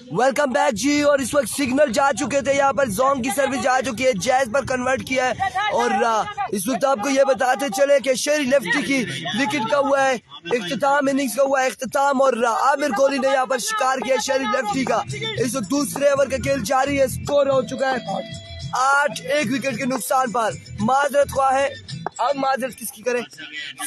Welcome back जी। और इस वक्त सिग्नल जा चुके थे, यहाँ पर जोंग की सर्विस जा चुकी है, जैज पर कन्वर्ट किया है। और इस वक्त आपको ये बताते चले कि शेरी लेफ्टी की विकेट का हुआ है इख्तिताम, इनिंग्स का हुआ है इख्तिताम। और आमिर कोहली ने यहाँ पर शिकार किया शेरी लेफ्टी का। इस वक्त दूसरे ओवर का खेल जारी है, स्कोर हो चुका है 8 एक विकेट के नुकसान पर। माजरत ख्वाह है, अब माजरत किसकी करें,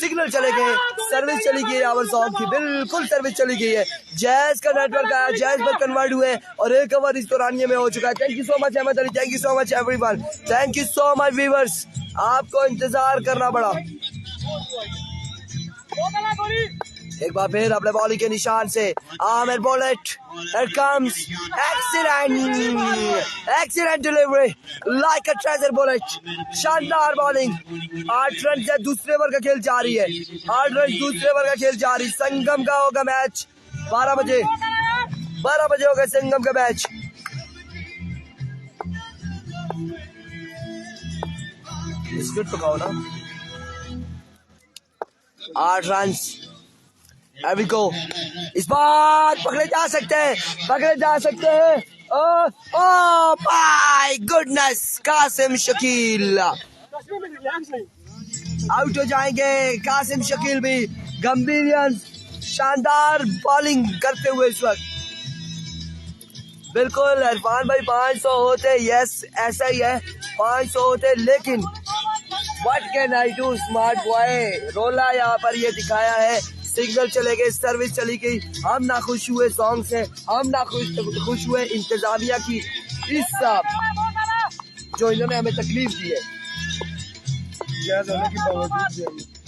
सिग्नल चले गए, सर्विस चली गई है यहाँ पर जोंग की, बिल्कुल सर्विस चली गई है। जैज का नेटवर्क आया, जैज पर कन्वर्ट हुए और एक ओवर इस दौरानिये में हो चुका है। Thank you so much Ahmed Ali, thank you so much everyone, thank you so much viewers, आपको इंतजार करना पड़ा। एक बार फिर अपने बॉलिंग के निशान से Aamir bullet, here comes excellent delivery like a treasure bullet, शानदार बॉलिंग। 8 रन से दूसरे ओवर का खेल जारी है, 8 रन दूसरे ओवर का खेल जारी। संगम का होगा मैच 12 बजे होगा संगम का मैच। बिस्किट पकाओ ना। 8 रन, Here we go. इस बार पकड़े जा सकते हैं, oh my goodness, Qasim Shakeel out हो जाएंगे। कासिम शकील भी गंभीर शानदार बॉलिंग करते हुए इस वक्त, बिल्कुल इरफान भाई 500 होते, यस ऐसा ही है, 500 होते, लेकिन what can I do smart boy, रोला यहाँ पर ये दिखाया है। सिग्नल चले गए, सर्विस चली गई, हम ना खुश हुए सॉन्ग से, हम ना खुश हुए इंतजामिया की इस जो इन्होंने हमें तकलीफ दी है।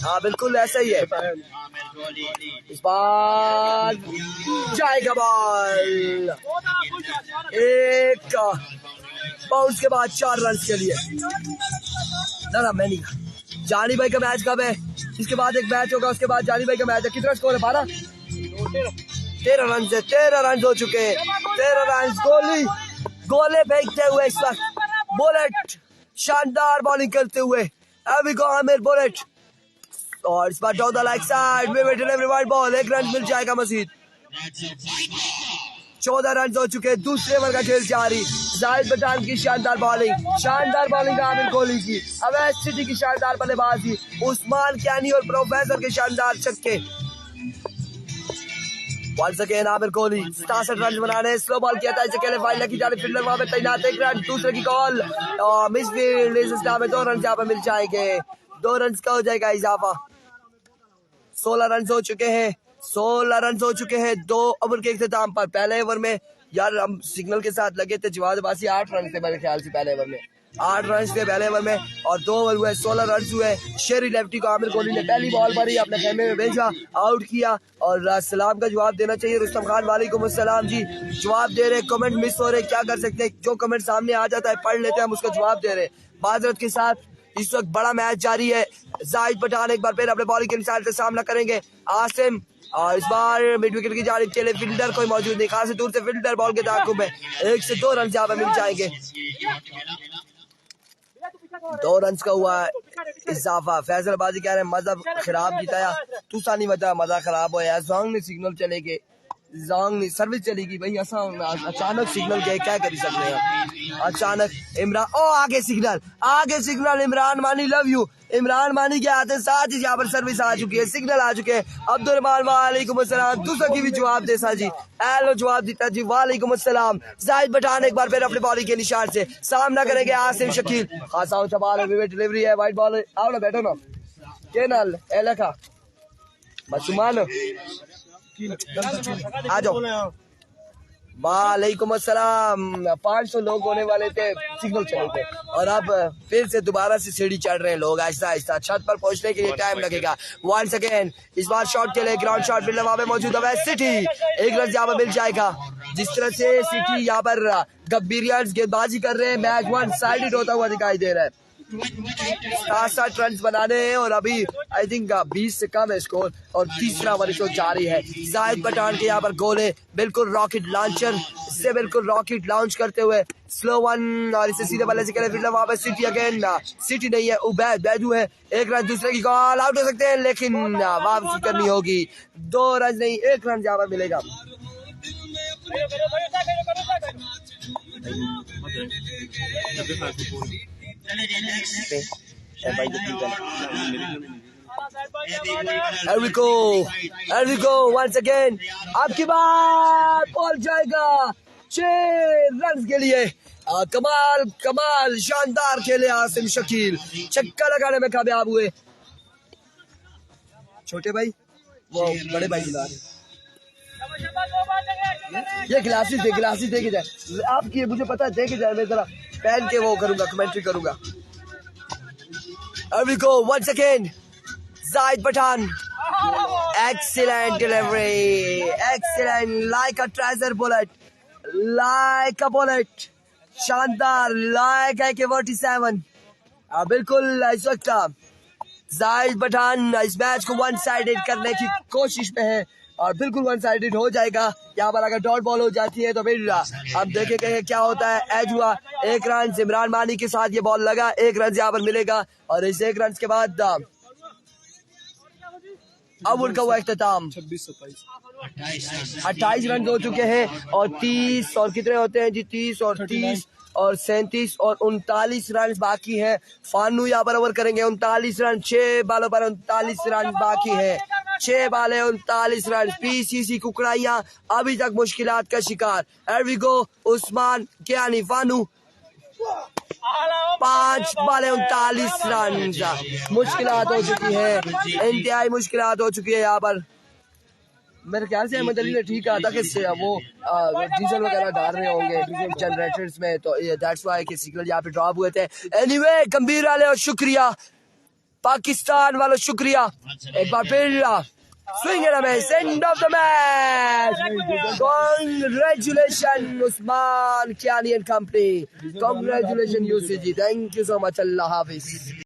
हाँ बिल्कुल ऐसा ही है। इस बार जाएगा बॉल, एक बाउंस के बाद 4 रन के लिए। ना मैं नहीं, जानी भाई का मैच कब है, इसके बाद एक मैच होगा, उसके बाद जानी भाई का मैच है। कितना स्कोर है? 12 13 रन से 13 रन हो चुके हैं, 13 रन। गोले फेंकते हुए इस वक्त बुलेट शानदार बॉलिंग करते हुए, अभी को आमिर बुलेट, और इस बार डाउन द लेग साइड में डिलीवरी वाइड बॉल, 1 रन मिल जाएगा मजीद। 14 रन हो चुके, दूसरे ओवर का खेल जारी। जाहिद पठान की शानदार बॉलिंग आमिर कोहली की, अवैध सिटी की शानदार बल्लेबाजी, उस्मान कैनी और प्रोफेसर के शानदार छक्के। Once again Aamir Kohli 67 run बनाने, स्लो बॉल किया था, इससे पहले फाइनल की जाने फील्डर वहां पे तैनात, 1 रन, दूसरे की कॉल मिस फील्ड, इस में 2 रन यहाँ पर मिल जाएंगे, 2 रन का हो जाएगा इजाफा। 16 रन हो चुके हैं 2 ओवर के इख्तिताम पर। पहले ओवर में यार हम सिग्नल के साथ लगे थे, जवाब अब्बासी 8 रन थे मेरे ख्याल से पहले ओवर में, 8 रन थे पहले ओवर में, और 2 ओवर हुए 16 रन हुए। शेरी लेफ्टी को आमिर कोहली ने पहली बॉल पर ही अपने खेमे में भेजा, आउट किया। और सलाम का जवाब देना चाहिए रुस्तम खान, वालेकुम अस्सलाम जी, जवाब दे रहे, कमेंट मिस हो रहे, क्या कर सकते हैं, जो कमेंट सामने आ जाता है पढ़ लेते हैं, हम उसका जवाब दे रहे। माजरत के साथ इस वक्त बड़ा मैच जारी है। जाहिद पठान एक बार फिर अपने बॉलिंग के मिसाल से सामना करेंगे आसिम, और इस बार मिड विकेट की जानिब चले, फील्डर कोई मौजूद नहीं, खास दूर से फील्डर बॉल के ताकुब में 1 से 2 रन यहाँ पर मिल जाएंगे। 2 रन का हुआ इजाफा। फैसलाबाजी कह रहे हैं मजहब खराब जिताया, तू सा नहीं बता मजा खराब हो, जोंग ने सिग्नल चले गए, जोंग ने सर्विस चलेगी भाई, अचानक सिग्नल गए, क्या कर सकते हैं अचानक। आगे सिग्नल इमरान मानी, लव यू इमरान मानी के आते साथ ही यहाँ पर सर्विस आ चुकी है, सिग्नल आ चुके हैं। अब्दुल रहमान वालेकुम अस्सलाम, दूसरा की भी जवाब दे सा जी, हेलो जवाब देता जी, वालेकुम अस्सलाम। जाहिद पठान एक बार फिर अपने बॉलिंग के निशान से सामना करेंगे आसिम शकील, खासा ऊंचा बॉल है, डिलीवरी है, वाइड बॉल, आओ ना बैठो ना, के नाल एलखा मसुमान आ जाओ। वालेकुम अस्सलाम। 500 लोग होने वाले थे, सिग्नल चले थे, और अब फिर से दोबारा से सीढ़ी चढ़ रहे हैं लोग, आहिस्ता छत पर पहुंचने के लिए टाइम लगेगा। वंस अगेन इस बार शॉट के लिए ग्राउंड शॉट फील्डर वहां पे मौजूद है, सिटी 1 रन यहाँ पर मिल जाएगा। जिस तरह से सिटी यहाँ पर गंभीरियंस गेंदबाजी कर रहे हैं, मैच 1 साइडेड होता हुआ दिखाई दे रहा है। 7 रन बनाने हैं और अभी आई थिंक 20 से कम है स्कोर, और तीसरा ओवर इसको जारी है। जाहिद पठान के यहाँ पर गोले, बिल्कुल रॉकेट लॉन्चर से बिल्कुल रॉकेट लॉन्च करते हुए, स्लो वन, और इसे सीधे बल्ले से करे फील्डर वहां पर सिटी अगेन, सिटी नहीं है उबैद बैदू है, 1 रन, दूसरे की कॉल, आउट हो सकते हैं, लेकिन वापसी करनी होगी, 2 रन नहीं 1 रन यहाँ पर मिलेगा। Here we go once again. आपकी बात पहुंच जाएगा 6 रन के लिए। कमाल शानदार खेले आसिम शकील, छक्का लगाने में कामयाब हुए। छोटे भाई वो बड़े भाई बुला रहे। ये ग्लासेस देखे जाए आपकी, मुझे पता है देखे जाए, मैं जरा पहन के वो करूंगा, कमेंट्री करूंगा। Here we go once again. Zaid Pathan, excellent delivery, excellent, like a treasure bullet, like a bullet, शानदार, like AK-47। बिल्कुल इस वक्त जाहिद पठान इस मैच को वन साइडेड करने की कोशिश में है और बिल्कुल वन साइडेड हो जाएगा। यहाँ पर अगर डॉट बॉल हो जाती है तो फिर हम देखेंगे क्या होता है। एज हुआ 1 रन, इमरान मानी के साथ ये बॉल लगा, 1 रन यहाँ पर मिलेगा और इस 1 रन के बाद अब उनका हुआ इख्तिताम। 28 रन हो चुके हैं और 30 और कितने होते हैं जी, 30 और 30 और 37 और 39 रन बाकी है। फानू यहाँ पर ओवर करेंगे 39 रन, 6 बालों पर 39 रन बाकी है, 6 बाले 39 रन। पीसीसी कुकड़ाइयां अभी तक मुश्किलात का शिकार। Here we go, Usman Kiani Fanu 5 बाले 39 रन। मुश्किलात हो चुकी है, इंतहाई मुश्किलात हो चुकी है यहाँ पर। मेरे ख्याल से अहमद अली ने ठीक कहा था कि वो डीजल वगैरह डाल रहे होंगे डीजल जनरेटर्स में, तो दैट्स व्हाई कि सिग्नल यहाँ पे ड्रॉप हुए थे। एनीवे गंभीर वाले और शुक्रिया, पाकिस्तान वालों शुक्रिया एक बार फिर। Swing and miss, end of the match. Congratulation Usman Kiyani and company, congratulation यूसी ji, thank you so much, अल्लाह हाफिज।